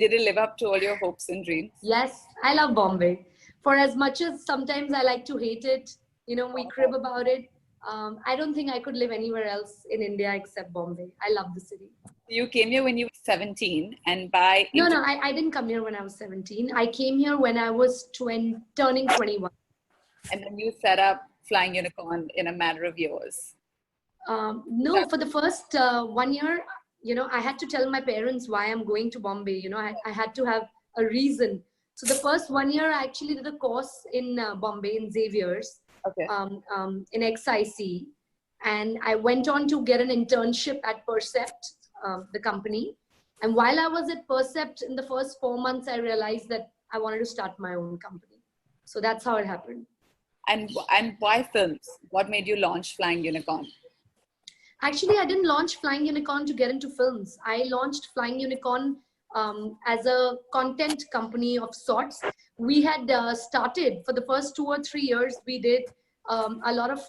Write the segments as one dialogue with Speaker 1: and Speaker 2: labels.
Speaker 1: Did it live up to all your hopes and dreams?
Speaker 2: Yes, I love Bombay. For as much as sometimes I like to hate it, we crib about it. I don't think I could live anywhere else in India except Bombay. I love the city.
Speaker 1: You came here when you were 17, and by
Speaker 2: No, I didn't come here when I was 17. I came here when I was turning 21.
Speaker 1: and then you set up Flying Unicorn in a matter of years.
Speaker 2: No, for the first 1 year, I had to tell my parents why I'm going to Bombay. I had to have a reason. So the first 1 year, I actually did a course in Bombay in Xavier's,
Speaker 1: Okay.
Speaker 2: in XIC. And I went on to get an internship at Percept, the company. And while I was at Percept in the first 4 months, I realized that I wanted to start my own company. So that's how it happened.
Speaker 1: And why films? What made you launch Flying Unicorn?
Speaker 2: Actually, I didn't launch Flying Unicorn to get into films. I launched Flying Unicorn as a content company of sorts. We had started for the first 2 or 3 years, we did a lot of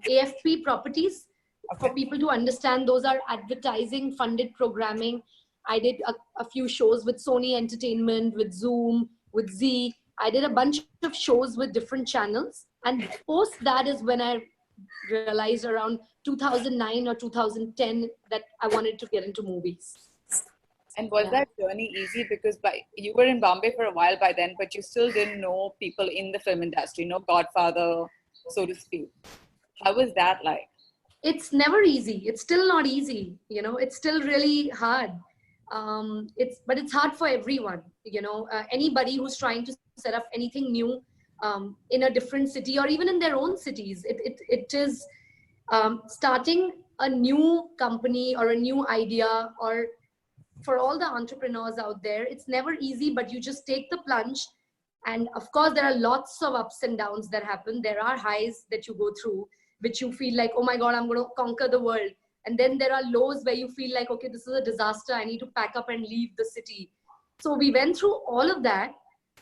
Speaker 2: AFP properties.
Speaker 1: Okay.
Speaker 2: For people to understand, those are advertising funded programming. I did a few shows with Sony Entertainment, with Zoom, with Z. I did a bunch of shows with different channels. And post that is when I realized around 2009 or 2010 that I wanted to get into movies.
Speaker 1: And was that journey easy? Because you were in Bombay for a while by then, but you still didn't know people in the film industry, no Godfather, so to speak. How was that like?
Speaker 2: It's never easy. It's still not easy. It's still really hard. But it's hard for everyone. Anybody who's trying to set up anything new in a different city or even in their own cities. It is starting a new company or a new idea, or for all the entrepreneurs out there, it's never easy, but you just take the plunge. And of course, there are lots of ups and downs that happen. There are highs that you go through, which you feel like, oh my God, I'm going to conquer the world. And then there are lows where you feel like, okay, this is a disaster. I need to pack up and leave the city. So we went through all of that.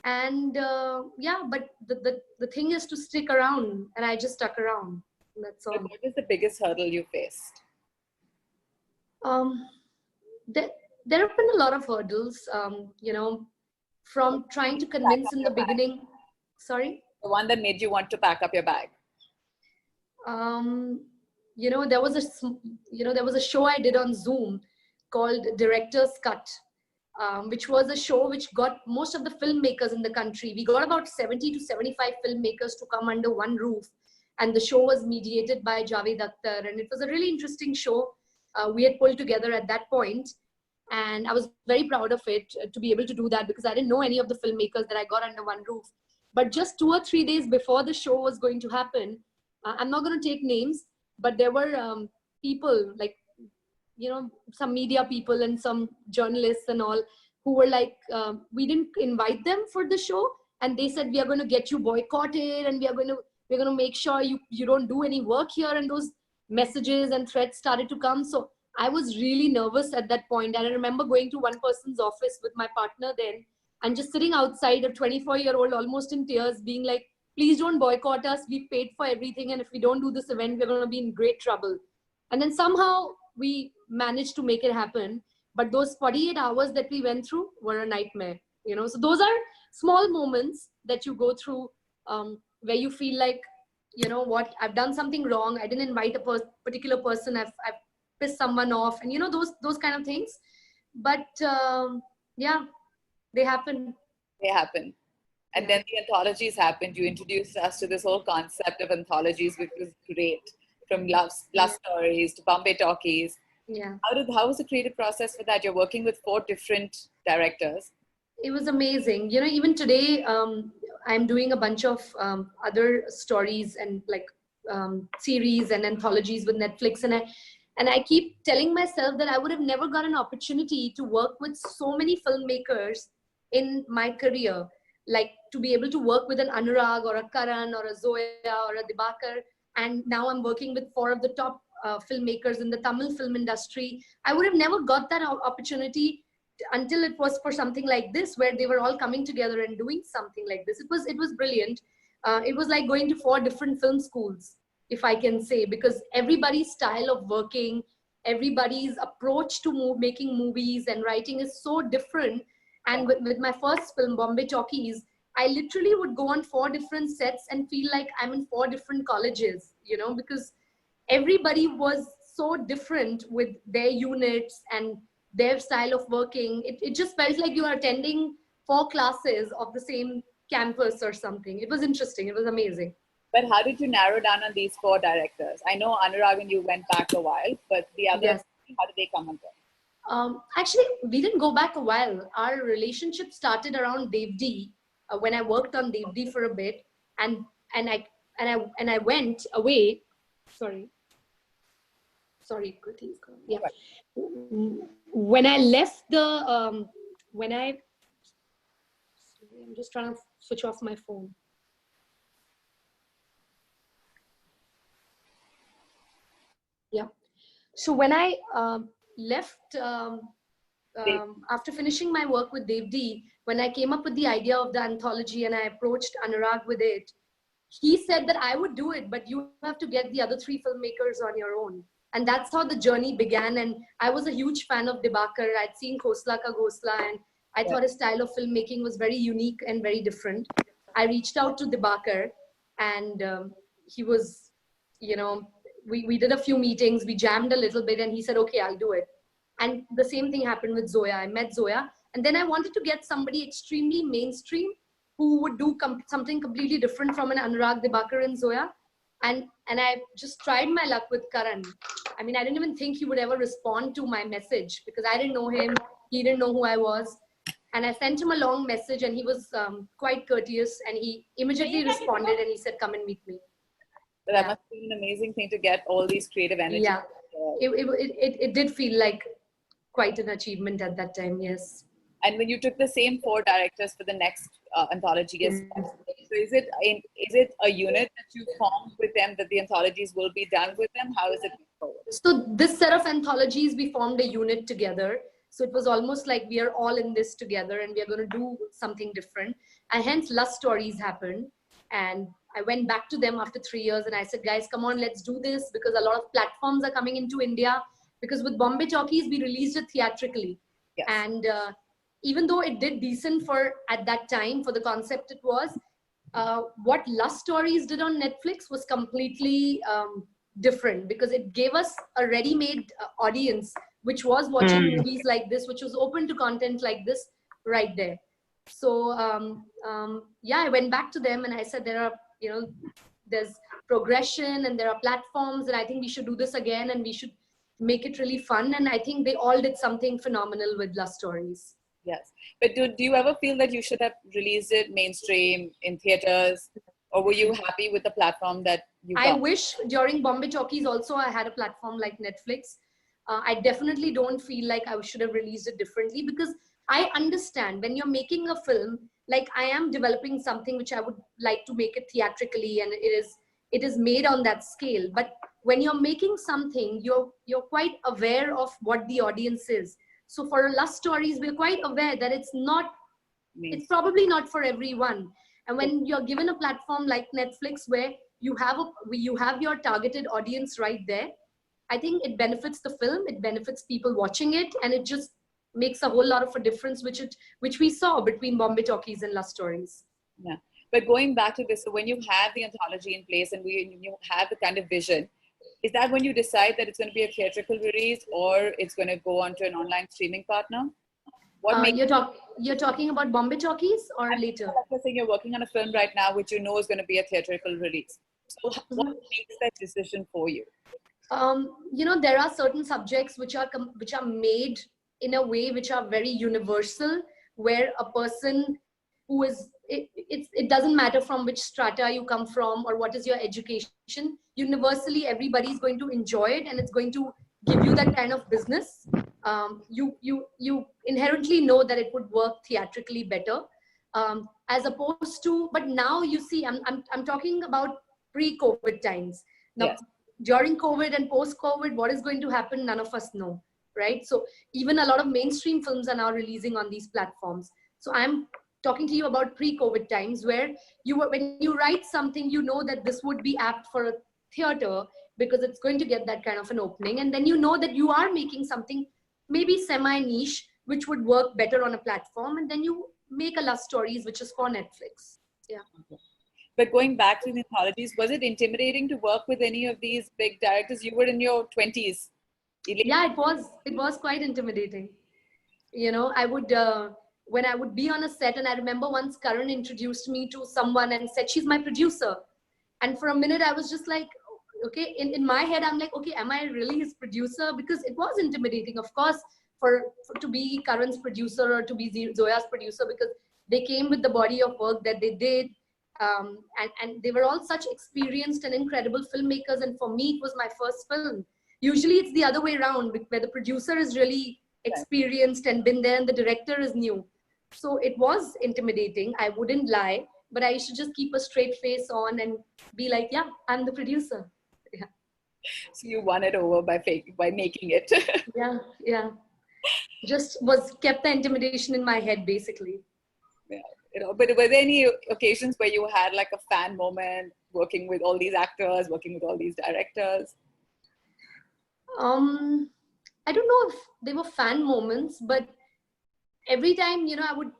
Speaker 2: And but the thing is to stick around, and I just stuck around. That's all.
Speaker 1: What was the biggest hurdle you faced?
Speaker 2: There have been a lot of hurdles, from trying to convince in the beginning. Sorry?
Speaker 1: The one that made you want to pack up your bag?
Speaker 2: There was a show I did on Zoom called Director's Cut, which was a show which got most of the filmmakers in the country. We got about 70 to 75 filmmakers to come under one roof. And the show was mediated by Javed Akhtar. And it was a really interesting show we had pulled together at that point. And I was very proud of it to be able to do that, because I didn't know any of the filmmakers that I got under one roof. But just 2 or 3 days before the show was going to happen, I'm not going to take names, but there were people like, some media people and some journalists and all who were like, we didn't invite them for the show. And they said, we are going to get you boycotted, and we're going to make sure you don't do any work here. And those messages and threats started to come. So I was really nervous at that point. And I remember going to one person's office with my partner then and just sitting outside, a 24-year-old, almost in tears, being like, please don't boycott us. We've paid for everything. And if we don't do this event, we're going to be in great trouble. And then somehow we managed to make it happen. But those 48 hours that we went through were a nightmare. So those are small moments that you go through where you feel like, what, I've done something wrong. I didn't invite a particular person. I've pissed someone off, and those kind of things. But they happen.
Speaker 1: They happen. And then the anthologies happened. You introduced us to this whole concept of anthologies, which was great, from love stories to Bombay Talkies.
Speaker 2: Yeah.
Speaker 1: How was the creative process for that? You're working with 4 different directors.
Speaker 2: It was amazing. Even today, I'm doing a bunch of other stories and like series and anthologies with Netflix. And I keep telling myself that I would have never got an opportunity to work with so many filmmakers in my career. Like to be able to work with an Anurag or a Karan or a Zoya or a Dibakar. And now I'm working with 4 of the top filmmakers in the Tamil film industry. I would have never got that opportunity until it was for something like this, where they were all coming together and doing something like this. It was brilliant. It was like going to 4 different film schools, if I can say, because everybody's style of working, everybody's approach to making movies and writing is so different And with my first film, Bombay Talkies, I literally would go on 4 different sets and feel like I'm in 4 different colleges, you know, because everybody was so different with their units and their style of working. It just felt like you were attending 4 classes of the same campus or something. It was interesting. It was amazing.
Speaker 1: But how did you narrow down on these 4 directors? I know Anurag and you went back a while, but the others,
Speaker 2: Yes.
Speaker 1: how did they come under?
Speaker 2: Actually, we didn't go back a while. Our relationship started around Dev D, when I worked on Dev D for a bit, and I went away. Sorry, quickly. Yeah. When I left the I'm just trying to switch off my phone. Yeah. So when I left after finishing my work with Dev D, when I came up with the idea of the anthology and I approached Anurag with it, he said that I would do it, but you have to get the other 3 filmmakers on your own. And that's how the journey began. And I was a huge fan of Dibakar. I'd seen Khosla Ka Ghosla, and I thought his style of filmmaking was very unique and very different. I reached out to Dibakar, and he was, you know, we did a few meetings, we jammed a little bit, and he said, okay, I'll do it. And the same thing happened with Zoya. I met Zoya, and then I wanted to get somebody extremely mainstream who would do something completely different from an Anurag, Dibakar, and Zoya. And I just tried my luck with Karan. I mean, I didn't even think he would ever respond to my message because I didn't know him. He didn't know who I was. And I sent him a long message, and he was quite courteous, and he immediately responded, and he said, come and meet me.
Speaker 1: So that must be an amazing thing to get all these creative energy.
Speaker 2: Yeah, it did feel like quite an achievement at that time, yes.
Speaker 1: And when you took the same 4 directors for the next anthology, so is it a unit that you formed with them, that the anthologies will be done with them? How is it going forward?
Speaker 2: So this set of anthologies, we formed a unit together. So it was almost like we are all in this together and we are going to do something different. And hence Lust Stories happened. And I went back to them after 3 years and I said, guys, come on, let's do this, because a lot of platforms are coming into India. Because with Bombay Talkies, we released it theatrically. Yes. And even though it did decent for, at that time, for the concept it was, what Lust Stories did on Netflix was completely different, because it gave us a ready-made audience, which was watching movies like this, which was open to content like this right there. So yeah, I went back to them and I said, there are, you know, there's progression and there are platforms, and I think we should do this again and we should make it really fun. And I think they all did something phenomenal with Lust Stories.
Speaker 1: Yes. But do you ever feel that you should have released it mainstream in theaters, or were you happy with the platform that you got?
Speaker 2: I wish during Bombay Talkies also I had a platform like Netflix. I definitely don't feel like I should have released it differently, because I understand when you're making a film, like I am developing something which I would like to make it theatrically, and it is made on that scale. But when you're making something, you're quite aware of what the audience is. So for Lust Stories, we're quite aware that it's probably not for everyone. And when you're given a platform like Netflix, where you have your targeted audience right there, I think it benefits the film, it benefits people watching it, and it just makes a whole lot of a difference, which we saw between Bombay Talkies and Lust Stories.
Speaker 1: Yeah. But going back to this, so when you have the anthology in place and you have the kind of vision, is that when you decide that it's going to be a theatrical release or it's going to go onto an online streaming partner?
Speaker 2: You're talking about Bombay Talkies or later?
Speaker 1: Like you're saying, you're working on a film right now, which you know is going to be a theatrical release. So what makes that decision for you?
Speaker 2: You know, there are certain subjects which are made in a way which are very universal, where a person who is, it doesn't matter from which strata you come from or what is your education, universally everybody's going to enjoy it, and it's going to give you that kind of business. You inherently know that it would work theatrically better, as opposed to, but now you see, I'm talking about pre-COVID times. Now, yes. During COVID and post-COVID, what is going to happen, none of us know, right? So even a lot of mainstream films are now releasing on these platforms. So I'm talking to you about pre-COVID times, where when you write something, you know that this would be apt for a theater because it's going to get that kind of an opening. And then you know that you are making something maybe semi-niche, which would work better on a platform, and then you make a love stories which is for Netflix. Yeah.
Speaker 1: But going back to the anthologies, was it intimidating to work with any of these big directors? You were in your 20s.
Speaker 2: Yeah, it was quite intimidating. You know, I would when I would be on a set, and I remember once Karan introduced me to someone and said she's my producer, and for a minute I was just like, okay, in my head I'm like, okay, am I really his producer? Because it was intimidating, of course, for to be Karan's producer or to be Zoya's producer, because they came with the body of work that they did, and they were all such experienced and incredible filmmakers, and for me it was my first film. Usually it's the other way around, where the producer is really experienced and been there and the director is new. So it was intimidating, I wouldn't lie, but I used to just keep a straight face on and be like, yeah, I'm the producer. Yeah.
Speaker 1: So you won it over by making it.
Speaker 2: Yeah. Just kept the intimidation in my head, basically.
Speaker 1: Yeah. But were there any occasions where you had like a fan moment working with all these actors, working with all these directors?
Speaker 2: I don't know if they were fan moments, but every time,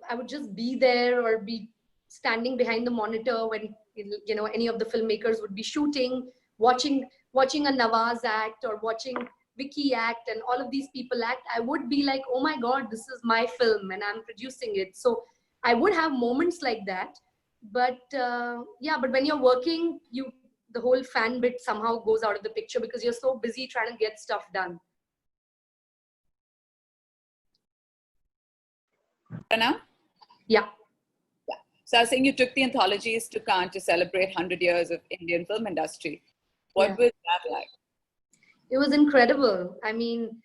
Speaker 2: I would just be there or be standing behind the monitor when, any of the filmmakers would be shooting, watching a Nawaz act or watching Vicky act and all of these people act. I would be like, oh my God, this is my film and I'm producing it. So I would have moments like that. But but when you're working, the whole fan bit somehow goes out of the picture because you're so busy trying to get stuff done.
Speaker 1: Now?
Speaker 2: Yeah.
Speaker 1: So I was saying you took the anthologies to Cannes to celebrate 100 years of Indian film industry. What was that like?
Speaker 2: It was incredible. I mean,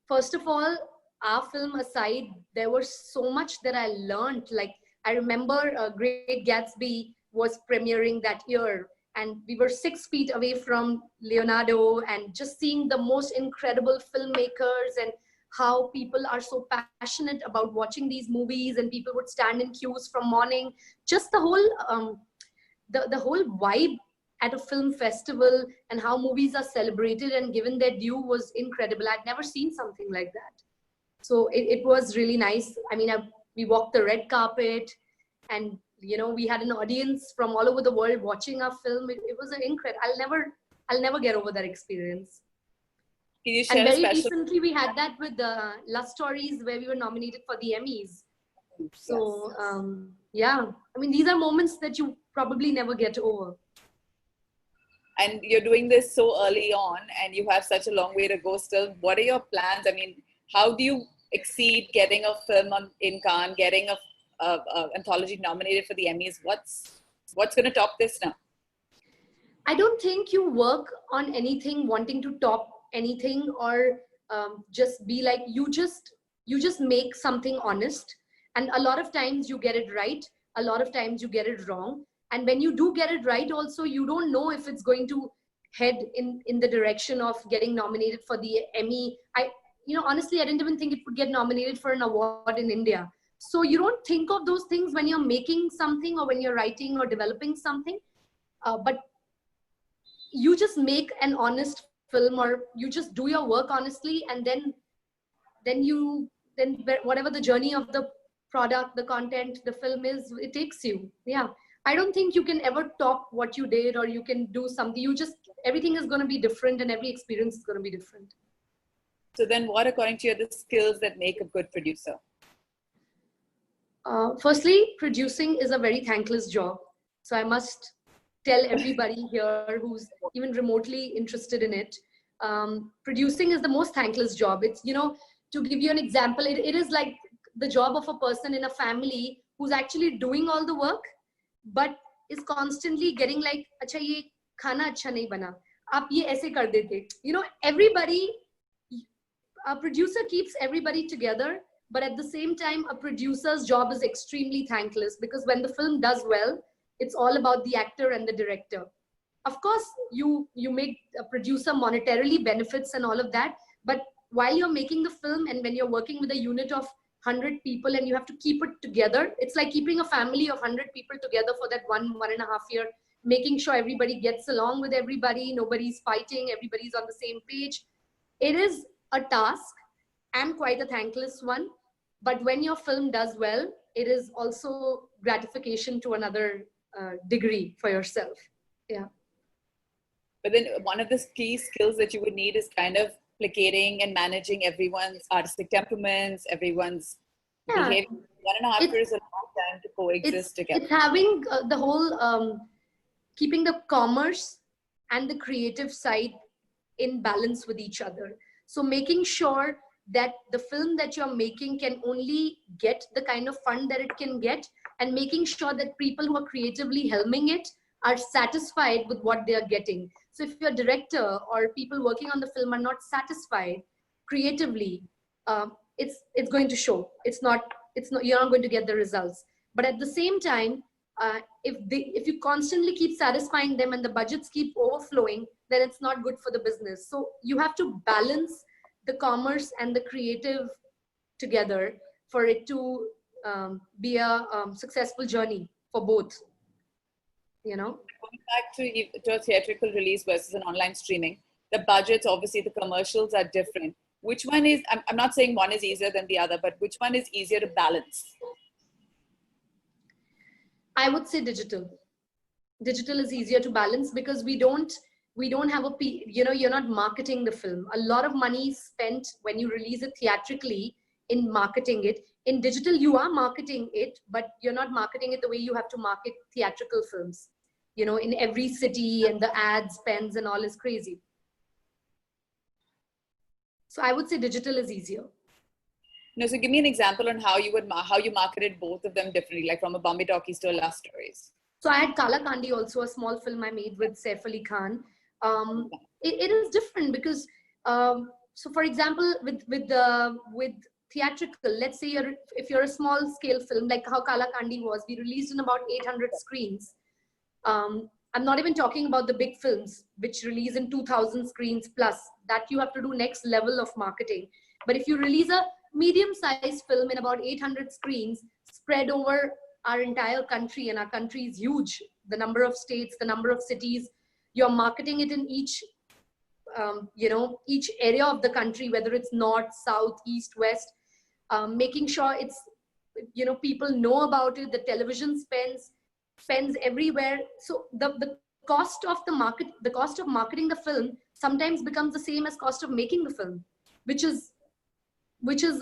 Speaker 2: first of all, our film aside, there was so much that I learned. Like, I remember Great Gatsby was premiering that year, and we were 6 feet away from Leonardo, and just seeing the most incredible filmmakers and how people are so passionate about watching these movies, and people would stand in queues from morning. Just the whole the whole vibe at a film festival and how movies are celebrated and given their due was incredible. I'd never seen something like that. So it was really nice. I mean, we walked the red carpet, and we had an audience from all over the world watching our film. It was an incredible. I'll never get over that experience.
Speaker 1: Can you share
Speaker 2: and very
Speaker 1: special...
Speaker 2: recently we had that with the Love Stories, where we were nominated for the Emmys. So I mean, these are moments that you probably never get over.
Speaker 1: And you're doing this so early on, and you have such a long way to go still. What are your plans? I mean, how do you exceed getting a film in Cannes, getting a anthology nominated for the Emmys? What's going to top this now?
Speaker 2: I don't think you work on anything wanting to top anything, or just be like, you just make something honest, and a lot of times you get it right, a lot of times you get it wrong, and when you do get it right also, you don't know if it's going to head in the direction of getting nominated for the Emmy. Honestly, I didn't even think it would get nominated for an award in India. So you don't think of those things when you're making something or when you're writing or developing something, but you just make an honest film, or you just do your work honestly, and then whatever the journey of the product, the content, the film is, it takes you. Yeah. I don't think you can ever top what you did, or you can do something. Everything is going to be different, and every experience is going to be different.
Speaker 1: So then what, according to you, are the skills that make a good producer?
Speaker 2: Firstly, producing is a very thankless job. So I must tell everybody here who's even remotely interested in it, producing is the most thankless job. It's, to give you an example, it is like the job of a person in a family who's actually doing all the work, but is constantly getting like, acha ye khana acha nahi bana, aap ye aise kar dete. Everybody, a producer keeps everybody together, but at the same time, a producer's job is extremely thankless, because when the film does well, it's all about the actor and the director. Of course, you make a producer monetarily benefits and all of that, but while you're making the film, and when you're working with a unit of 100 people and you have to keep it together, it's like keeping a family of 100 people together for that 1.5 year, making sure everybody gets along with everybody, nobody's fighting, everybody's on the same page. It is a task, and quite a thankless one. But when your film does well, it is also gratification to another degree for yourself. Yeah.
Speaker 1: But then one of the key skills that you would need is kind of placating and managing everyone's artistic temperaments, everyone's behavior. 1.5 years is a long time to coexist together.
Speaker 2: It's having the whole, keeping the commerce and the creative side in balance with each other. So making sure that the film that you're making can only get the kind of fund that it can get, and making sure that people who are creatively helming it are satisfied with what they are getting. So if your director or people working on the film are not satisfied creatively, it's going to show. It's not, you're not going to get the results. But at the same time, if you constantly keep satisfying them and the budgets keep overflowing, then it's not good for the business. So you have to balance the commerce and the creative together for it to be a successful journey for both. You know,
Speaker 1: going back to a theatrical release versus an online streaming, the budgets, obviously the commercials are different. Which one is, I'm not saying one is easier than the other, but which one is easier to balance?
Speaker 2: I would say digital. Digital is easier to balance because we don't have you're not marketing the film. A lot of money is spent when you release it theatrically in marketing it. In digital, you are marketing it, but you're not marketing it the way you have to market theatrical films. You know, in every city, and the ads, pens, and all is crazy. So I would say digital is easier.
Speaker 1: No, so give me an example on how you marketed both of them differently, like from a Bombay Talkies to a Love Stories.
Speaker 2: So I had Kala Kandi, also a small film I made with Saif Ali Khan. It is different because, so for example, with theatrical, let's say if you're a small scale film, like how Kala Kandi was, we released in about 800 screens. I'm not even talking about the big films, which release in 2000 screens plus. That you have to do next level of marketing. But if you release a medium-sized film in about 800 screens spread over our entire country, and our country is huge, the number of states, the number of cities, you're marketing it in each each area of the country, whether it's north, south, east, west, making sure it's, people know about it, the television spends everywhere. So the cost of the cost of marketing the film sometimes becomes the same as cost of making the film, which is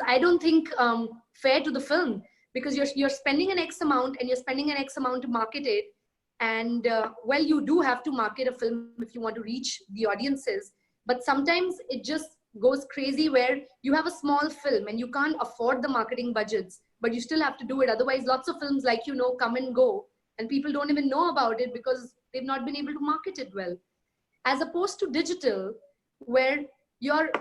Speaker 2: I don't think fair to the film, because you're spending an X amount and you're spending an X amount to market it. And well, you do have to market a film if you want to reach the audiences, but sometimes it just goes crazy where you have a small film and you can't afford the marketing budgets, but you still have to do it. Otherwise, lots of films, like, come and go, and people don't even know about it because they've not been able to market it well. As opposed to digital, where like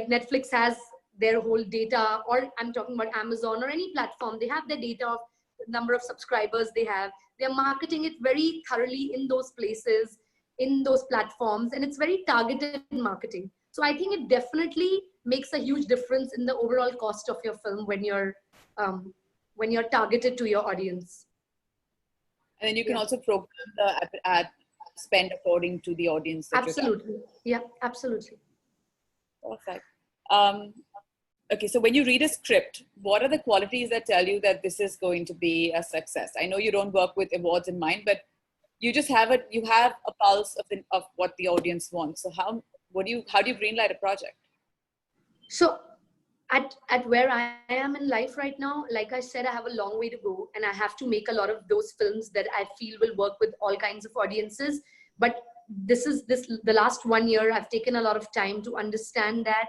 Speaker 2: Netflix has their whole data, or I'm talking about Amazon or any platform, they have their data of the number of subscribers they have. They're marketing it very thoroughly in those places, in those platforms, and it's very targeted marketing. So I think it definitely makes a huge difference in the overall cost of your film when you're targeted to your audience.
Speaker 1: And then you can also program the ad spend according to the audience.
Speaker 2: Absolutely. Yeah, absolutely.
Speaker 1: Perfect. Okay, so when you read a script, what are the qualities that tell you that this is going to be a success? I know you don't work with awards in mind, but you just have a pulse of what the audience wants. So how do you greenlight a project?
Speaker 2: So at where I am in life right now, like I said, I have a long way to go, and I have to make a lot of those films that I feel will work with all kinds of audiences. But the last 1 year, I've taken a lot of time to understand that.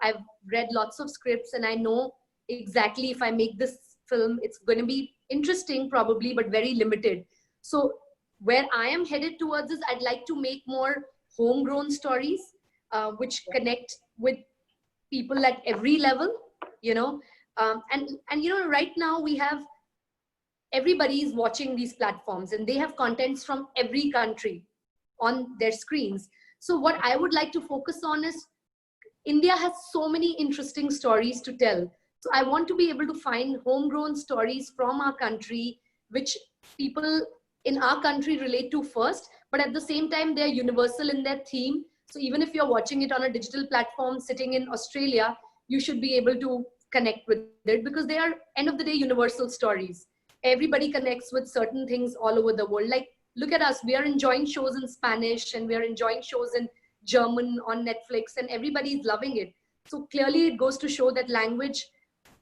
Speaker 2: I've read lots of scripts, and I know exactly if I make this film, it's going to be interesting probably, but very limited. So where I am headed towards is I'd like to make more homegrown stories, which connect with people at every level, and right now we have, everybody is watching these platforms and they have contents from every country on their screens. So what I would like to focus on is, India has so many interesting stories to tell. So I want to be able to find homegrown stories from our country, which people in our country relate to first, but at the same time, they're universal in their theme. So even if you're watching it on a digital platform sitting in Australia, you should be able to connect with it, because they are, end of the day, universal stories. Everybody connects with certain things all over the world. Like, look at us, we are enjoying shows in Spanish and we are enjoying shows in German on Netflix, and everybody is loving it. So clearly it goes to show that language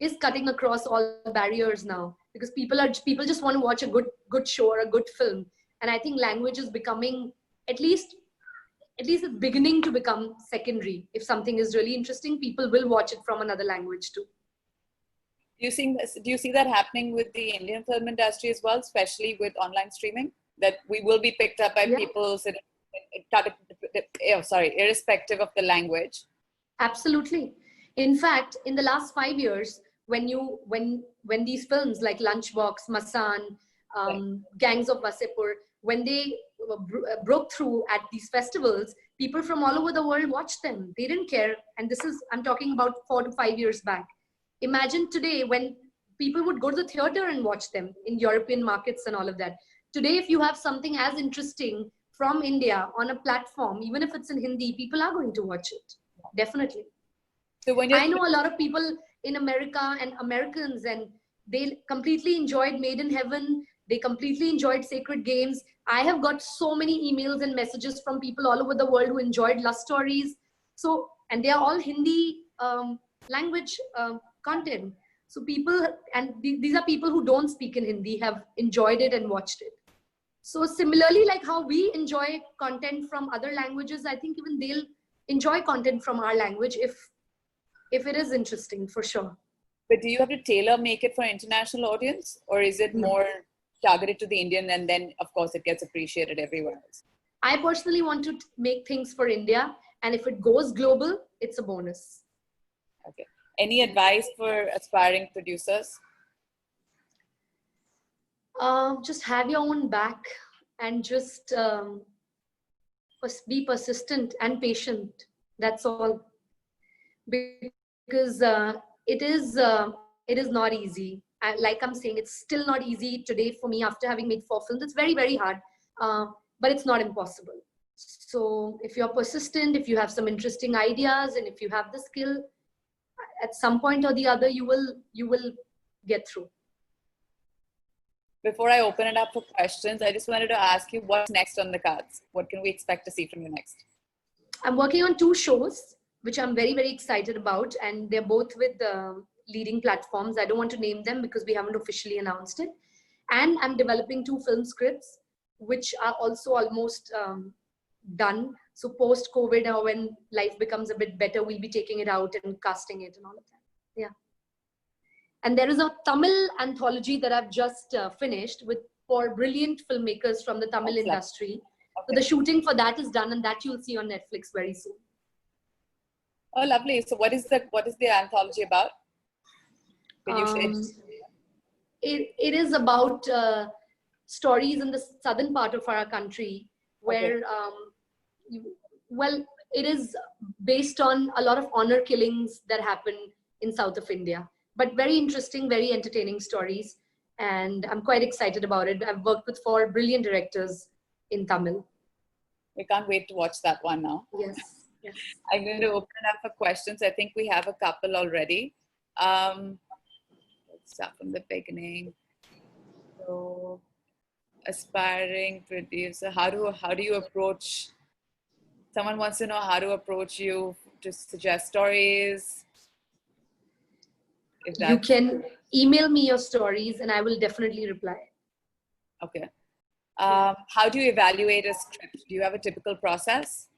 Speaker 2: is cutting across all barriers now, because people just want to watch a good show or a good film. And I think language is becoming, at least it's beginning to become secondary. If something is really interesting, people will watch it from another language too.
Speaker 1: Do you see that happening with the Indian film industry as well, especially with online streaming? That we will be picked up by people irrespective of the language?
Speaker 2: Absolutely. In fact, in the last 5 years, when these films like Lunchbox, Masan, Gangs of Wasseypur, when they broke through at these festivals, people from all over the world watched them. They didn't care. And I'm talking about 4 to 5 years back. Imagine today when people would go to the theater and watch them in European markets and all of that. Today, if you have something as interesting from India on a platform, even if it's in Hindi, people are going to watch it. Definitely.
Speaker 1: So
Speaker 2: I know a lot of people in America and Americans, and they completely enjoyed Made in Heaven. They completely enjoyed Sacred Games. I have got so many emails and messages from people all over the world who enjoyed Lust Stories. So, and they are all Hindi language content. So people, and these are people who don't speak in Hindi, have enjoyed it and watched it. So similarly, like how we enjoy content from other languages, I think even they'll enjoy content from our language if it is interesting, for sure.
Speaker 1: But do you have to tailor make it for international audience, or is it more targeted to the Indian, and then of course it gets appreciated everywhere else?
Speaker 2: I personally want to make things for India, and if it goes global, it's a bonus.
Speaker 1: Okay. Any advice for aspiring producers?
Speaker 2: Just have your own back, and just be persistent and patient. That's all. Because it is not easy. Like I'm saying, it's still not easy today for me after having made 4 films. It's very, very hard, but it's not impossible. So if you're persistent, if you have some interesting ideas, and if you have the skill, at some point or the other, you will get through.
Speaker 1: Before I open it up for questions, I just wanted to ask you, what's next on the cards? What can we expect to see from you next? I'm
Speaker 2: working on 2 shows, which I'm very, very excited about. And they're both with leading platforms. I don't want to name them because we haven't officially announced it. And I'm developing 2 film scripts, which are also almost done. So post-COVID, or when life becomes a bit better, we'll be taking it out and casting it and all of that. Yeah. And there is a Tamil anthology that I've just finished for brilliant filmmakers from the Tamil industry. Okay. So the shooting for that is done, and that you'll see on Netflix very soon.
Speaker 1: Oh, lovely. So what is the anthology about? Can you share?
Speaker 2: It is about stories in the southern part of our country where, it is based on a lot of honor killings that happen in south of India. But very interesting, very entertaining stories. And I'm quite excited about it. I've worked with 4 brilliant directors in Tamil.
Speaker 1: We can't wait to watch that one now.
Speaker 2: Yes. Yes.
Speaker 1: I'm going to open it up for questions. I think we have a couple already. Let's start from the beginning. So, aspiring producer, how do you approach? Someone wants to know how to approach you to suggest stories.
Speaker 2: You can email me your stories, and I will definitely reply.
Speaker 1: Okay. How do you evaluate a script? Do you have a typical process?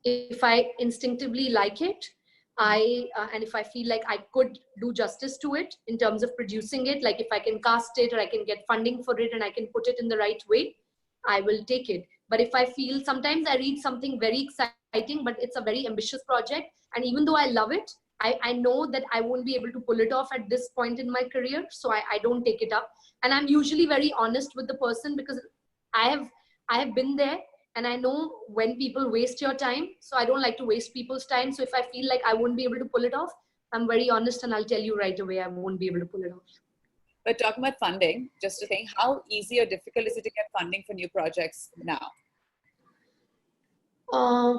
Speaker 2: If I instinctively like it, and if I feel like I could do justice to it in terms of producing it, like if I can cast it or I can get funding for it and I can put it in the right way, I will take it. But if I feel, sometimes I read something very exciting, but it's a very ambitious project, and even though I love it, I know that I won't be able to pull it off at this point in my career, so I don't take it up. And I'm usually very honest with the person, because I have been there, and I know when people waste your time, so I don't like to waste people's time. So if I feel like I won't be able to pull it off, I'm very honest, and I'll tell you right away I won't be able to pull it off.
Speaker 1: But talking about funding, just to think, how easy or difficult is it to get funding for new projects now?
Speaker 2: Uh,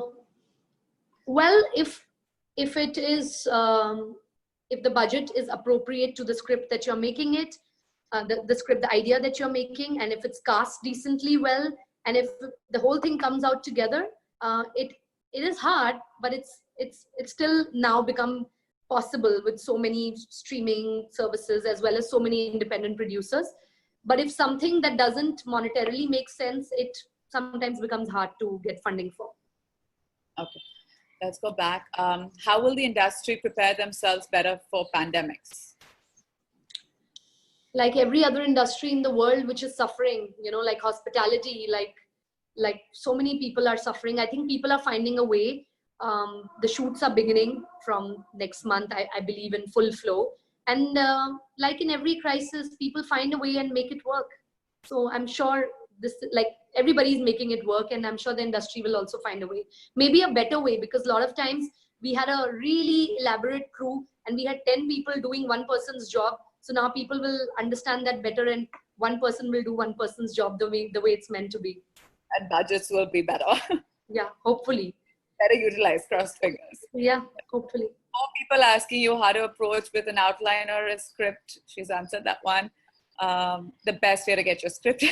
Speaker 2: well, if it is if the budget is appropriate to the script that you're making it, the script, the idea that you're making, and if it's cast decently well, and if the whole thing comes out together, it is hard, but it's still now become possible with so many streaming services as well as so many independent producers. But if something that doesn't monetarily make sense, it sometimes becomes hard to get funding for.
Speaker 1: Okay, let's go back. How will the industry prepare themselves better for pandemics?
Speaker 2: Like every other industry in the world which is suffering, you know, like hospitality, like so many people are suffering. I think people are finding a way. The shoots are beginning from next month, I believe, in full flow. And like in every crisis, people find a way and make it work. So I'm sure this, like everybody's making it work, and I'm sure the industry will also find a way. Maybe a better way, because a lot of times we had a really elaborate crew and we had 10 people doing one person's job. So now people will understand that better, and one person will do one person's job the way it's meant to be.
Speaker 1: And budgets will be better.
Speaker 2: Yeah, hopefully.
Speaker 1: Better utilized, cross fingers.
Speaker 2: Yeah, hopefully.
Speaker 1: More people asking you how to approach with an outline or a script. She's answered that one. The best way to get your script.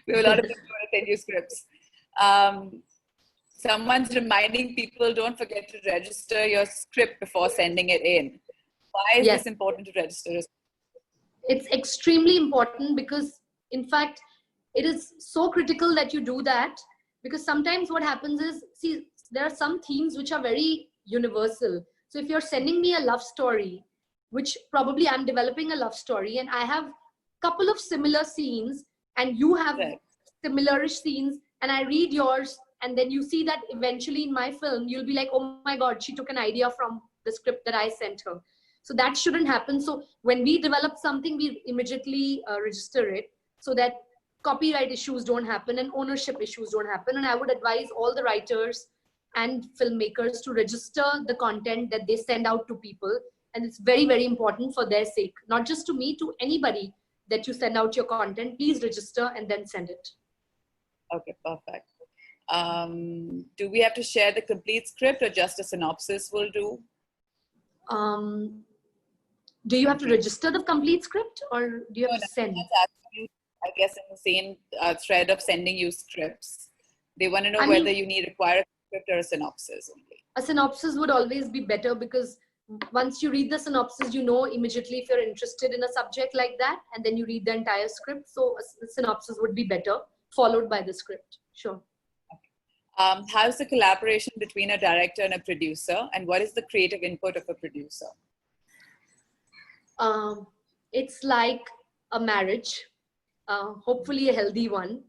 Speaker 1: We have a lot of people who send you scripts. Someone's reminding people, don't forget to register your script before sending it in. Why is this important to register?
Speaker 2: It's extremely important because, in fact, it is so critical that you do that, because sometimes what happens is, see, there are some themes which are very universal. So if you're sending me a love story, which probably I'm developing a love story and I have a couple of similar scenes and you have similar-ish scenes, and I read yours, and then you see that eventually in my film, you'll be like, oh my God, she took an idea from the script that I sent her. So that shouldn't happen. So when we develop something, we immediately register it so that copyright issues don't happen and ownership issues don't happen. And I would advise all the writers and filmmakers to register the content that they send out to people. And it's very, very important for their sake, not just to me, to anybody that you send out your content. Please register and then send it.
Speaker 1: Okay, perfect. Do we have to share the complete script or just a synopsis will do?
Speaker 2: Do you have to register the complete script, or do you have to send?
Speaker 1: I guess in the same thread of sending you scripts. They want to know whether you require a script or a synopsis only. A
Speaker 2: synopsis would always be better, because once you read the synopsis, you know immediately if you're interested in a subject like that, and then you read the entire script. So a synopsis would be better, followed by the script. Sure.
Speaker 1: Okay. How's the collaboration between a director and a producer, and what is the creative input of a producer?
Speaker 2: It's like a marriage, hopefully a healthy one.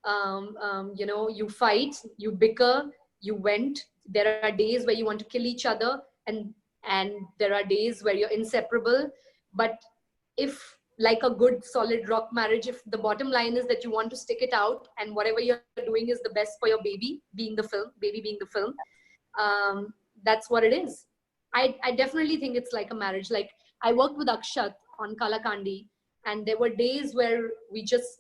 Speaker 2: You know, you fight, you bicker, you vent. There are days where you want to kill each other, and there are days where you're inseparable. But if, like a good solid rock marriage, if the bottom line is that you want to stick it out, and whatever you're doing is the best for your baby being the film, that's what it is. I definitely think it's like a marriage. Like, I worked with Akshat on Kalakandi, and there were days where we just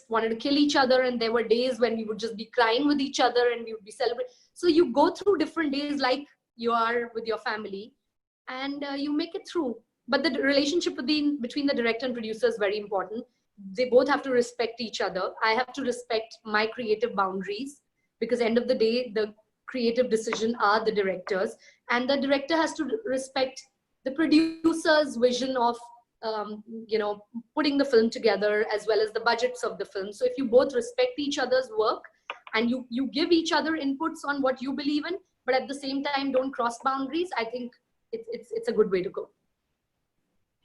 Speaker 2: wanted to kill each other, and there were days when we would just be crying with each other and we would be celebrating. So you go through different days like you are with your family, and you make it through. But the relationship between the director and producer is very important. They both have to respect each other. I have to respect my creative boundaries, because end of the day, the creative decision are the directors, and the director has to respect the producer's vision of you know, putting the film together, as well as the budgets of the film. So if you both respect each other's work and you give each other inputs on what you believe in, but at the same time don't cross boundaries, I think it's a good way to go.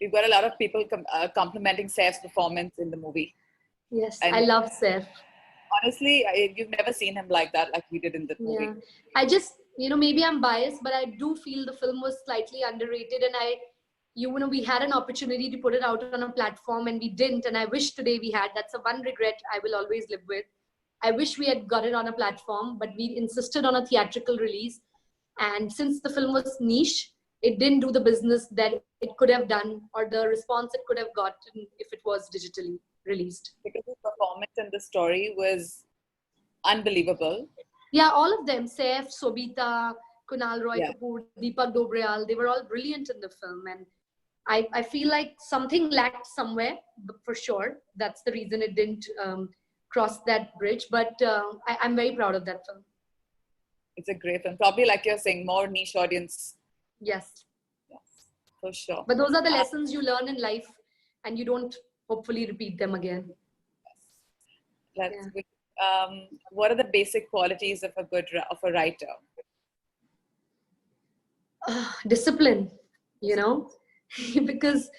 Speaker 1: We've got a lot of people complimenting Saif's performance in the movie.
Speaker 2: Yes, and I love Saif.
Speaker 1: Honestly, you've never seen him like that, like we did in the movie.
Speaker 2: Yeah. I just, you know, maybe I'm biased, but I do feel the film was slightly underrated, and you know, we had an opportunity to put it out on a platform and we didn't, and I wish today we had. That's a one regret I will always live with. I wish we had got it on a platform, but we insisted on a theatrical release. And since the film was niche, it didn't do the business that it could have done, or the response it could have gotten if it was digitally released.
Speaker 1: Because his performance and the story was unbelievable.
Speaker 2: Yeah, all of them, Saif, Sobita, Kunal Roy
Speaker 1: Yeah.
Speaker 2: Kapoor, Deepak Dobriyal, they were all brilliant in the film. And I feel like something lacked somewhere, for sure. That's the reason it didn't cross that bridge. But I'm very proud of that film.
Speaker 1: It's a great film. Probably like you're saying, more niche audience.
Speaker 2: Yes.
Speaker 1: Yes, for sure.
Speaker 2: But those are the lessons you learn in life, and you don't hopefully repeat them again.
Speaker 1: Let's.
Speaker 2: Yeah.
Speaker 1: What are the basic qualities of a writer?
Speaker 2: Discipline, you know, because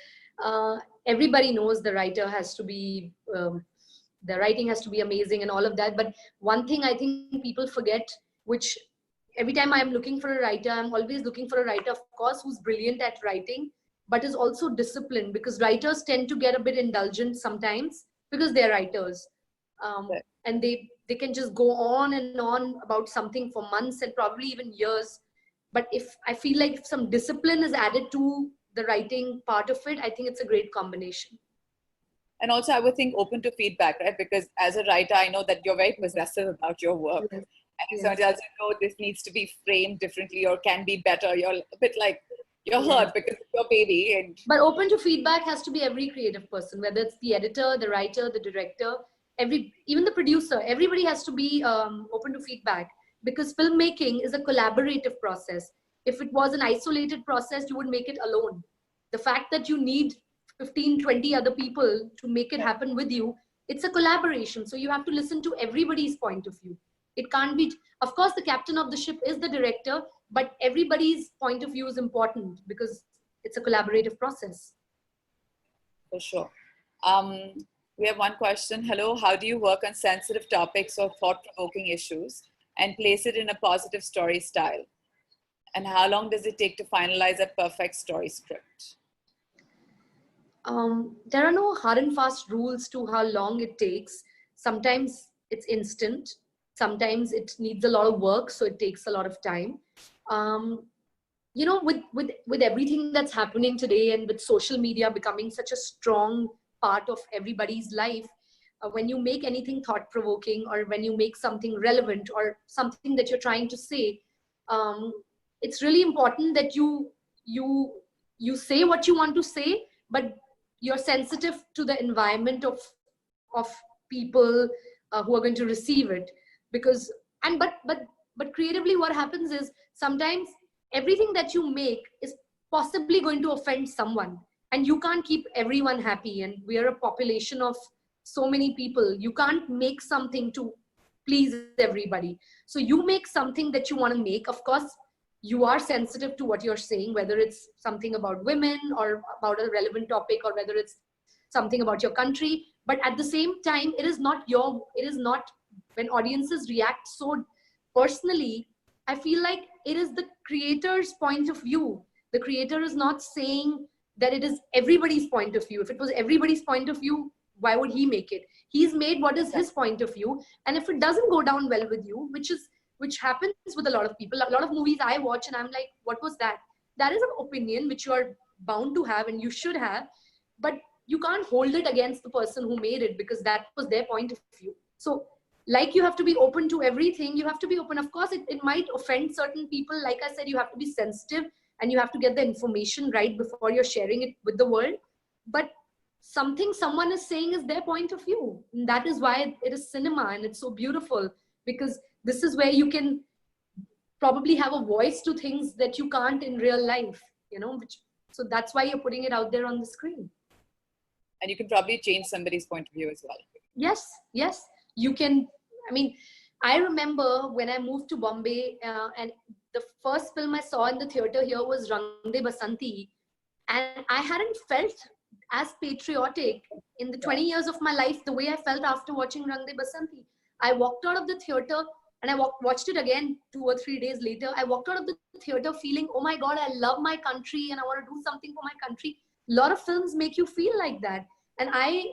Speaker 2: everybody knows the writer has to be, the writing has to be amazing and all of that. But one thing I think people forget, which every time I'm looking for a writer, I'm always looking for a writer, of course, who's brilliant at writing, but is also disciplined, because writers tend to get a bit indulgent sometimes because they're writers. And they can just go on and on about something for months and probably even years. But if I feel like if some discipline is added to the writing part of it, I think it's a great combination.
Speaker 1: And also, I would think open to feedback, right? Because as a writer, I know that you're very possessive about your work.
Speaker 2: Yes.
Speaker 1: And if
Speaker 2: Yes.
Speaker 1: someone tells you, no, this needs to be framed differently or can be better, you're a bit like, you're hurt because it's your baby. And
Speaker 2: But open to feedback has to be every creative person, whether it's the editor, the writer, the director, even the producer. Everybody has to be open to feedback, because filmmaking is a collaborative process. If it was an isolated process, you would make it alone. The fact that you need 15, 20 other people to make it happen with you, it's a collaboration. So you have to listen to everybody's point of view. It can't be, of course, the captain of the ship is the director, but everybody's point of view is important because it's a collaborative process.
Speaker 1: for sure. We have one question. Hello, how do you work on sensitive topics or thought-provoking issues and place it in a positive story style? And how long does it take to finalize a perfect story script?
Speaker 2: There are no hard and fast rules to how long it takes. Sometimes it's instant. Sometimes it needs a lot of work, so it takes a lot of time. You know, with everything that's happening today, and with social media becoming such a strong part of everybody's life, when you make anything thought-provoking, or when you make something relevant, or something that you're trying to say, it's really important that you say what you want to say, but you're sensitive to the environment of people who are going to receive it. Because but creatively, what happens is sometimes everything that you make is possibly going to offend someone, and you can't keep everyone happy. And we are a population of so many people. You can't make something to please everybody. So you make something that you want to make. Of course, you are sensitive to what you're saying, whether it's something about women or about a relevant topic, or whether it's something about your country. But at the same time, it is not when audiences react so personally, I feel like it is the creator's point of view. The creator is not saying that it is everybody's point of view. If it was everybody's point of view, why would he make it? He's made what is his point of view. And if it doesn't go down well with you, which happens with a lot of people, a lot of movies I watch and I'm like, what was that? That is an opinion which you are bound to have and you should have, but you can't hold it against the person who made it, because that was their point of view. So like, you have to be open to everything. You have to be open. Of course, it might offend certain people. Like I said, you have to be sensitive and you have to get the information right before you're sharing it with the world. But something someone is saying is their point of view. And that is why it is cinema, and it's so beautiful, because this is where you can probably have a voice to things that you can't in real life, you know, so that's why you're putting it out there on the screen.
Speaker 1: And you can probably change somebody's point of view as well.
Speaker 2: Yes, you can. I mean, I remember when I moved to Bombay, and the first film I saw in the theater here was Rang De Basanti, and I hadn't felt as patriotic in the 20 years of my life the way I felt after watching Rang De Basanti. I walked out of the theater, and I watched it again 2 or 3 days later. I walked out of the theater feeling, oh my God, I love my country and I want to do something for my country. A lot of films make you feel like that. And I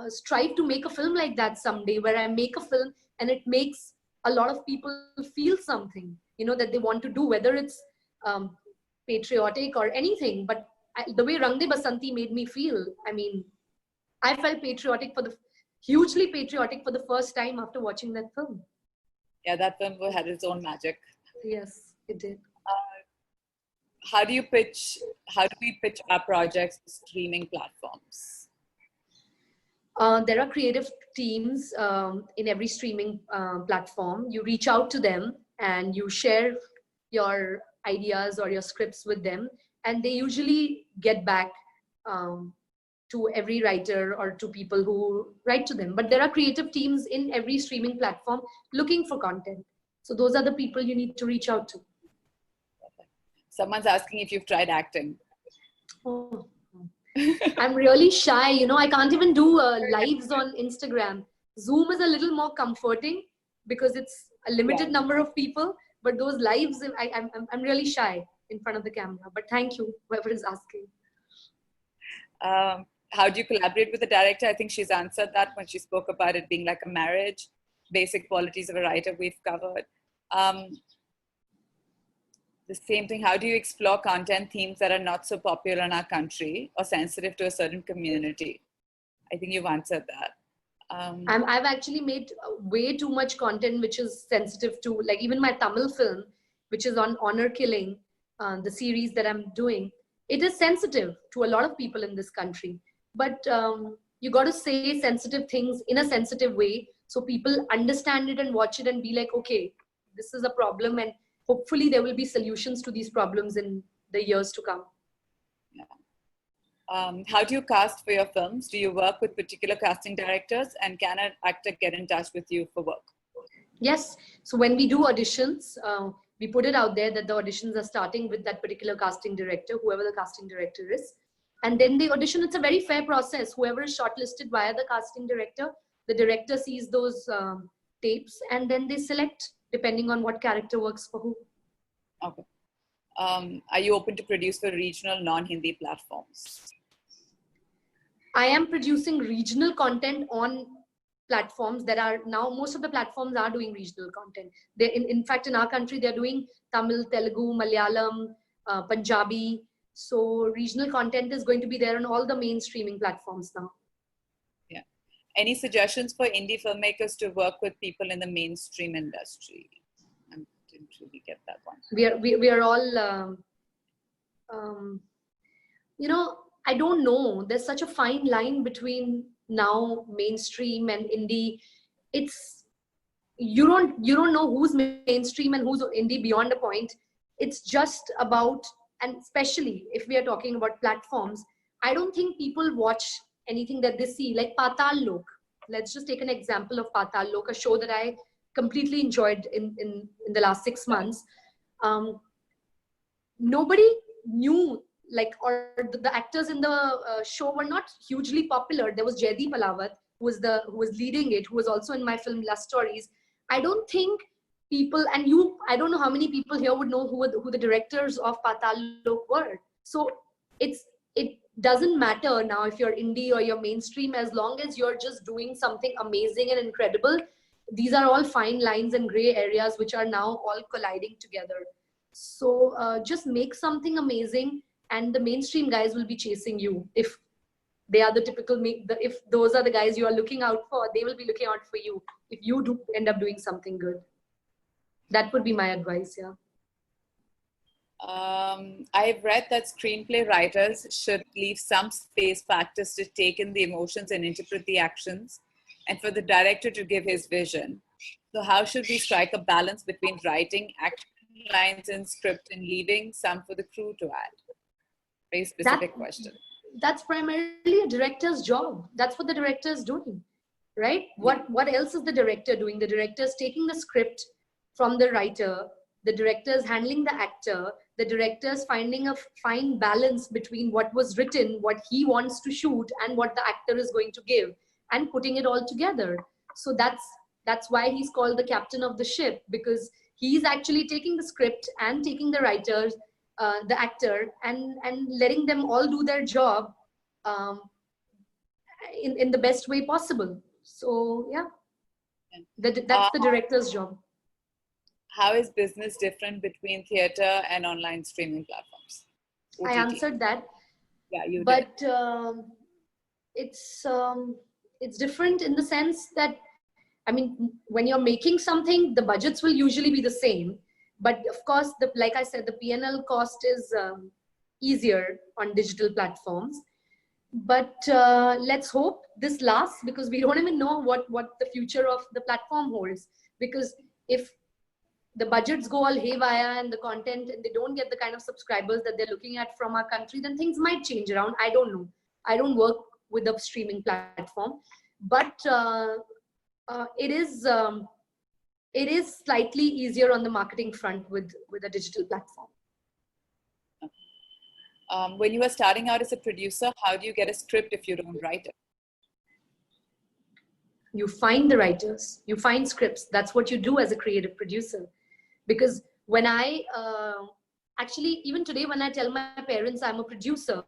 Speaker 2: strive to make a film like that someday, where I make a film and it makes a lot of people feel something, you know, that they want to do, whether it's patriotic or anything. But the way Rang De Basanti made me feel, I mean, I felt hugely patriotic for the first time after watching that film.
Speaker 1: Yeah, that film had its own magic.
Speaker 2: Yes, it did.
Speaker 1: How do we pitch our projects to streaming platforms?
Speaker 2: There are creative teams in every streaming platform. You reach out to them and you share your ideas or your scripts with them, and they usually get back um, to every writer or to people who write to them. But there are creative teams in every streaming platform looking for content. So those are the people you need to reach out to.
Speaker 1: Someone's asking if you've tried acting.
Speaker 2: Oh. I'm really shy, you know, I can't even do lives on Instagram. Zoom is a little more comforting because it's a limited number of people, but those lives, I'm really shy in front of the camera. But thank you, whoever is asking.
Speaker 1: How do you collaborate with the director? I think she's answered that when she spoke about it being like a marriage. Basic qualities of a writer we've covered. The same thing, how do you explore content themes that are not so popular in our country or sensitive to a certain community? I think you've answered that.
Speaker 2: I've actually made way too much content which is sensitive to, like even my Tamil film, which is on honor killing, the series that I'm doing. It is sensitive to a lot of people in this country. But you got to say sensitive things in a sensitive way so people understand it and watch it and be like, okay, this is a problem, and hopefully there will be solutions to these problems in the years to come.
Speaker 1: Yeah. How do you cast for your films? Do you work with particular casting directors, and can an actor get in touch with you for work?
Speaker 2: Yes. So when we do auditions, we put it out there that the auditions are starting with that particular casting director, whoever the casting director is. And then they audition. It's a very fair process. Whoever is shortlisted via the casting director, the director sees those tapes and then they select depending on what character works for who.
Speaker 1: Okay. Are you open to produce for regional non-Hindi platforms?
Speaker 2: I am producing regional content on platforms that are now, most of the platforms are doing regional content. In fact, in our country, they're doing Tamil, Telugu, Malayalam, Punjabi. So regional content is going to be there on all the main streaming platforms now.
Speaker 1: Yeah. Any suggestions for indie filmmakers to work with people in the mainstream industry? I didn't really get that one.
Speaker 2: We are all, you know, I don't know. There's such a fine line between now mainstream and indie. It's you don't know who's mainstream and who's indie beyond a point. It's just about, and especially if we are talking about platforms, I don't think people watch anything that they see, like Patal Lok. Let's just take an example of Patal Lok, a show that I completely enjoyed in the last 6 months. Nobody knew, like, or the actors in the show were not hugely popular. There was Jaideep Alawat, who was leading it, who was also in my film Last Stories. I don't think people, and I don't know how many people here would know who the directors of Patal Lok were. So it doesn't matter now if you're indie or you're mainstream, as long as you're just doing something amazing and incredible. These are all fine lines and gray areas which are now all colliding together. So just make something amazing, and the mainstream guys will be chasing you. If they are the typical, if those are the guys you are looking out for, they will be looking out for you if you do end up doing something good. That would be my advice. Yeah.
Speaker 1: I've read that screenplay writers should leave some space for actors to take in the emotions and interpret the actions, and for the director to give his vision. So how should we strike a balance between writing action lines in script and leaving some for the crew to add? Very specific question.
Speaker 2: That's primarily a director's job. That's what the director is doing, right? What else is the director doing? The director is taking the script from the writer. The director is handling the actor. The director is finding a fine balance between what was written, what he wants to shoot, and what the actor is going to give, and putting it all together. So that's why he's called the captain of the ship, because he's actually taking the script and taking the writers, the actor, and letting them all do their job in the best way possible. So yeah, that's the director's job.
Speaker 1: How is business different between theater and online streaming platforms? OTT.
Speaker 2: I answered that.
Speaker 1: Yeah, you
Speaker 2: but
Speaker 1: did.
Speaker 2: It's different in the sense that I mean, when you're making something, the budgets will usually be the same. But of course, like I said, the P&L cost is easier on digital platforms. But let's hope this lasts, because we don't even know what the future of the platform holds. Because if the budgets go all haywire and the content, and they don't get the kind of subscribers that they're looking at from our country, then things might change around. I don't know. I don't work with a streaming platform, but it is slightly easier on the marketing front with a digital platform.
Speaker 1: When you were starting out as a producer, how do you get a script if you don't write it?
Speaker 2: You find the writers, you find scripts. That's what you do as a creative producer. Because when I actually, even today, when I tell my parents I'm a producer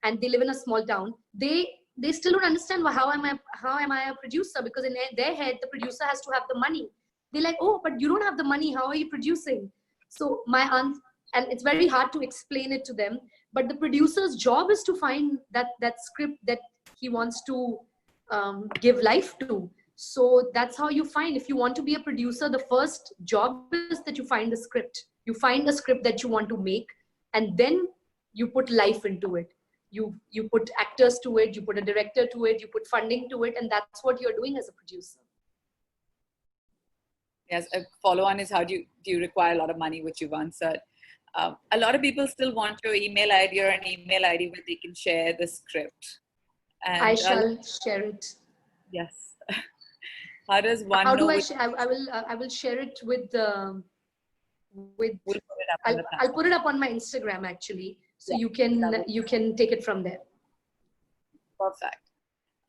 Speaker 2: and they live in a small town, they still don't understand how am I a producer, because in their head the producer has to have the money. They're like, oh, but you don't have the money, how are you producing? So my aunt, and it's very hard to explain it to them, but the producer's job is to find that script that he wants to give life to. So that's how you find, if you want to be a producer, the first job is that you find a script. You find a script that you want to make, and then you put life into it. You put actors to it, you put a director to it, you put funding to it, and that's what you're doing as a producer.
Speaker 1: Yes, a follow-on is, how do you require a lot of money, which you've answered. A lot of people still want your email ID or an email ID where they can share the script. And
Speaker 2: I shall share it.
Speaker 1: Yes. How does one
Speaker 2: How
Speaker 1: know?
Speaker 2: I will share it with
Speaker 1: We'll put it up on the platform.
Speaker 2: I'll put it up on my Instagram actually, so yeah, you can take it from there.
Speaker 1: Perfect.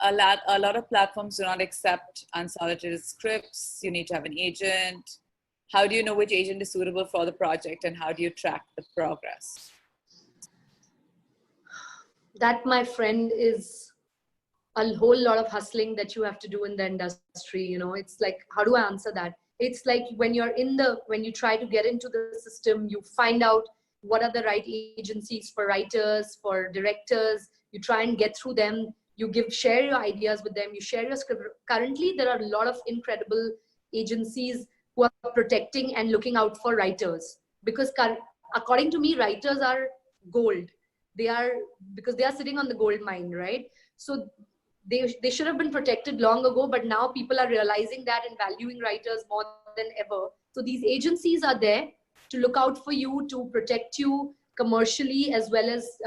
Speaker 1: A lot of platforms do not accept unsolicited scripts. You need to have an agent. How do you know which agent is suitable for the project, and how do you track the progress?
Speaker 2: That, my friend, is a whole lot of hustling that you have to do in the industry. You know, it's like, how do I answer that? It's like when you try to get into the system, you find out what are the right agencies for writers, for directors. You try and get through them. You share your ideas with them. You share your script. Currently, there are a lot of incredible agencies who are protecting and looking out for writers, because according to me, writers are gold. Because they are sitting on the gold mine, right? So they should have been protected long ago, but now people are realizing that and valuing writers more than ever. So these agencies are there to look out for you, to protect you commercially, as well as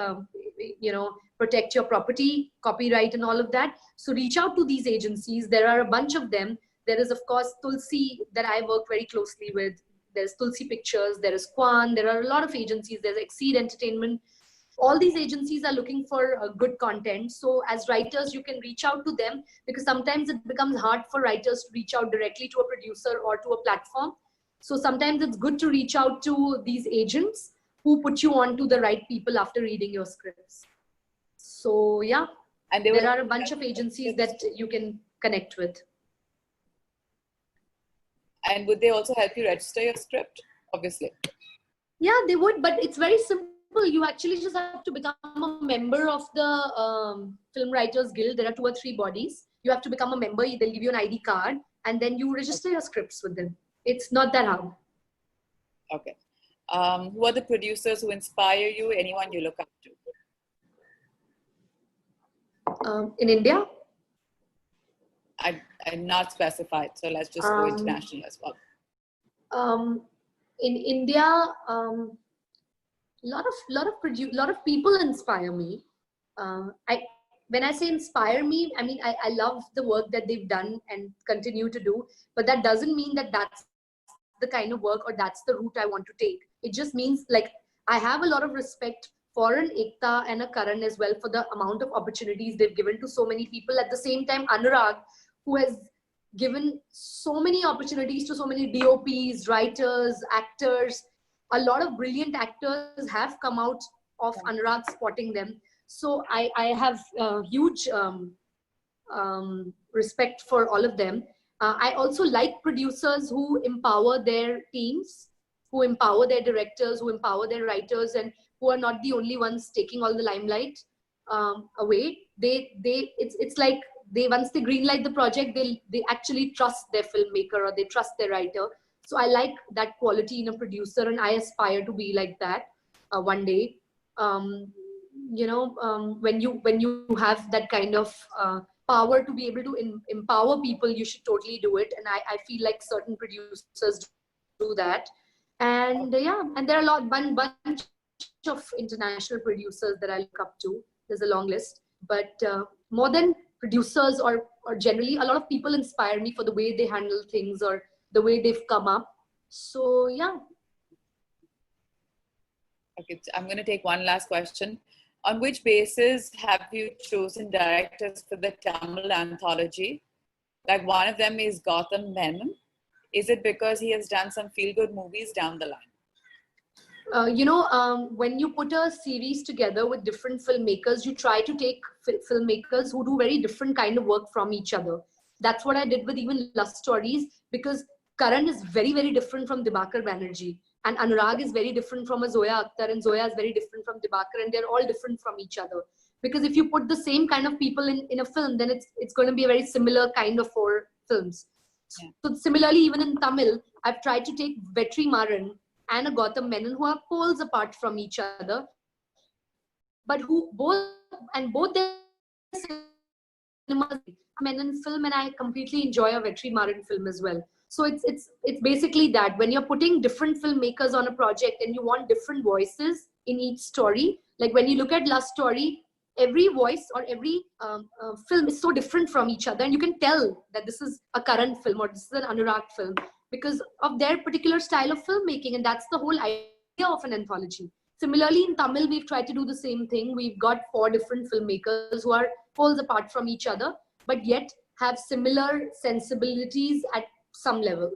Speaker 2: protect your property, copyright, and all of that. So reach out to these agencies. There are a bunch of them. There is, of course, Tulsi, that I work very closely with. There's Tulsi Pictures, there is Kwan, there are a lot of agencies. There's Exceed Entertainment. All these agencies are looking for good content. So as writers, you can reach out to them, because sometimes it becomes hard for writers to reach out directly to a producer or to a platform. So sometimes it's good to reach out to these agents who put you on to the right people after reading your scripts. So yeah, and there are a bunch of agencies that you can connect with.
Speaker 1: And would they also help you register your script? Obviously.
Speaker 2: Yeah, they would, but it's very simple. You actually just have to become a member of the Film Writers Guild. There are 2 or 3 bodies. You have to become a member. They'll give you an ID card, and then you register your scripts with them. It's not that hard.
Speaker 1: Okay. Who are the producers who inspire you? Anyone you look up to?
Speaker 2: In India?
Speaker 1: I'm not specified, so let's just go international as well.
Speaker 2: In India, lot of people inspire me. When I say inspire me, I mean I love the work that they've done and continue to do, but that doesn't mean that that's the kind of work or that's the route I want to take. It just means, like, I have a lot of respect for an Ekta and a Karan as well, for the amount of opportunities they've given to so many people. At the same time, Anurag, who has given so many opportunities to so many DOPs, writers, actors. A lot of brilliant actors have come out of Anurag spotting them. So I have huge respect for all of them. I also like producers who empower their teams, who empower their directors, who empower their writers, and who are not the only ones taking all the limelight away. It's like once they greenlight the project, they actually trust their filmmaker or they trust their writer. So I like that quality in a producer, and I aspire to be like that one day. When you have that kind of power to be able to empower people, you should totally do it. And I feel like certain producers do that. And yeah, and there are bunch of international producers that I look up to. There's a long list, but more than producers or generally, a lot of people inspire me for the way they handle things or the way they've come up. So yeah.
Speaker 1: Okay, I'm going to take one last question. On which basis have you chosen directors for the Tamil anthology? Like one of them is Gautam Menon. Is it because he has done some feel-good movies down the line?
Speaker 2: When you put a series together with different filmmakers, you try to take filmmakers who do very different kind of work from each other. That's what I did with even Love Stories, because Karan is very, very different from Dibakar Banerjee. And Anurag is very different from a Zoya Akhtar, and Zoya is very different from Dibakar, and they're all different from each other. Because if you put the same kind of people in a film, then it's going to be a very similar kind of four films. Yeah. So similarly, even in Tamil, I've tried to take Vetri Maran and a Gautam Menon, who are poles apart from each other, but who both their cinemas, Menon film, and I completely enjoy a Vetri Maran film as well. So it's basically that when you're putting different filmmakers on a project and you want different voices in each story, like when you look at Love Story, every voice or every film is so different from each other, and you can tell that this is a Karan film or this is an Anurag film because of their particular style of filmmaking, and that's the whole idea of an anthology. Similarly, in Tamil, we've tried to do the same thing. We've got 4 different filmmakers who are poles apart from each other, but yet have similar sensibilities at some level.